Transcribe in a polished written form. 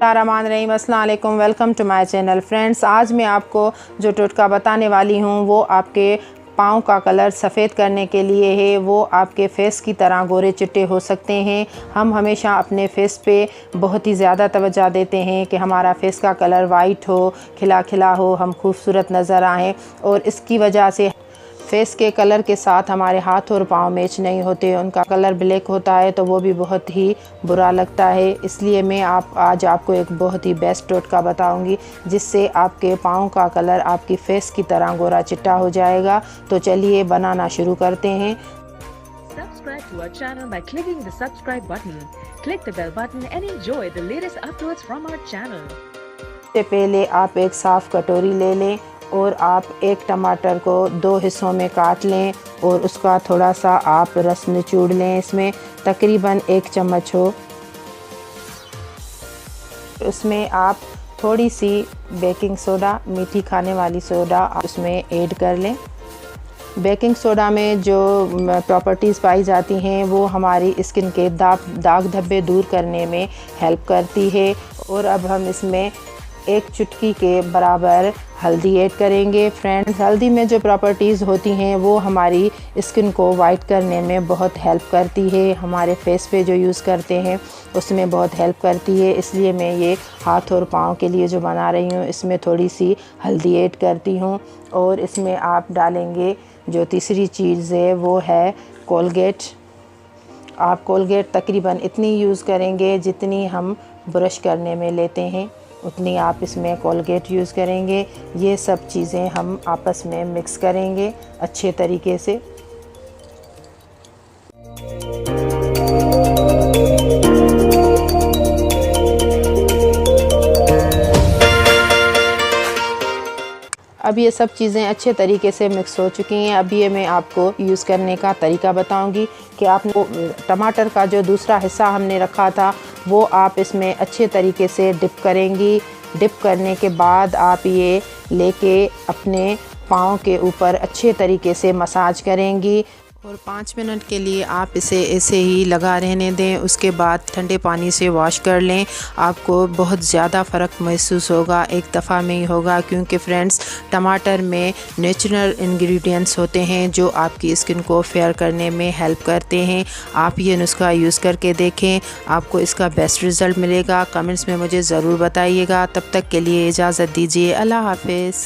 बिस्मिल्लाहिर्रहमानिर्रहीम, अस्सलाम वालेकुम। Welcome to my channel. Friends, आज मैं आपको जो टोटका बताने वाली हूँ वो आपके पाँव का कलर सफ़ेद करने के लिए है। वो आपके फेस की तरह गोरे चिट्टे हो सकते हैं। हम हमेशा अपने फेस पे बहुत ही ज़्यादा तवज्जो देते हैं कि हमारा फेस का कलर वाइट हो, खिला खिला हो, हम खूबसूरत नज़र आएँ। और इसकी वजह से फेस के कलर के साथ हमारे हाथ और पाँव मैच नहीं होते, उनका कलर ब्लैक होता है तो वो भी बहुत ही बुरा लगता है। इसलिए मैं आज आपको एक बहुत ही बेस्ट टोटका बताऊंगी जिससे आपके पाँव का कलर आपकी फेस की तरह गोरा चिट्टा हो जाएगा। तो चलिए बनाना शुरू करते हैं। Subscribe to our channel by clicking the subscribe button. Click the bell button and enjoy the latest uploads from our channel. सबसे पहले आप एक साफ़ कटोरी ले लें और आप एक टमाटर को 2 हिस्सों में काट लें और उसका थोड़ा सा आप रस निचोड़ लें। इसमें तकरीबन 1 चम्मच हो। उसमें आप थोड़ी सी बेकिंग सोडा, मीठी खाने वाली सोडा उसमें ऐड कर लें। बेकिंग सोडा में जो प्रॉपर्टीज़ पाई जाती हैं वो हमारी स्किन के दाग धब्बे दूर करने में हेल्प करती है। और अब हम इसमें 1 चुटकी के बराबर हल्दी ऐड करेंगे। फ्रेंड्स, हल्दी में जो प्रॉपर्टीज़ होती हैं वो हमारी स्किन को वाइट करने में बहुत हेल्प करती है। हमारे फेस पे जो यूज़ करते हैं उसमें बहुत हेल्प करती है। इसलिए मैं ये हाथ और पाँव के लिए जो बना रही हूँ इसमें थोड़ी सी हल्दी ऐड करती हूँ। और इसमें आप डालेंगे जो तीसरी चीज़ है वो है कोलगेट। आप कोलगेट तकरीबन इतनी यूज़ करेंगे जितनी हम ब्रश करने में लेते हैं, उतनी आप इसमें कोलगेट यूज़ करेंगे। ये सब चीज़ें हम आपस में मिक्स करेंगे अच्छे तरीके से। अब ये सब चीज़ें अच्छे तरीके से मिक्स हो चुकी हैं। अब ये मैं आपको यूज़ करने का तरीका बताऊंगी कि आपको टमाटर का जो दूसरा हिस्सा हमने रखा था वो आप इसमें अच्छे तरीके से डिप करेंगी। डिप करने के बाद आप ये लेके अपने पाँव के ऊपर अच्छे तरीके से मसाज करेंगी और 5 मिनट के लिए आप इसे ऐसे ही लगा रहने दें। उसके बाद ठंडे पानी से वॉश कर लें। आपको बहुत ज़्यादा फ़र्क महसूस होगा, एक दफ़ा में ही होगा, क्योंकि फ्रेंड्स टमाटर में नेचुरल इंग्रेडिएंट्स होते हैं जो आपकी स्किन को फेयर करने में हेल्प करते हैं। आप ये नुस्खा यूज़ करके देखें, आपको इसका बेस्ट रिज़ल्ट मिलेगा। कमेंट्स में मुझे ज़रूर बताइएगा। तब तक के लिए इजाज़त दीजिए। अल्लाह हाफ़िज़।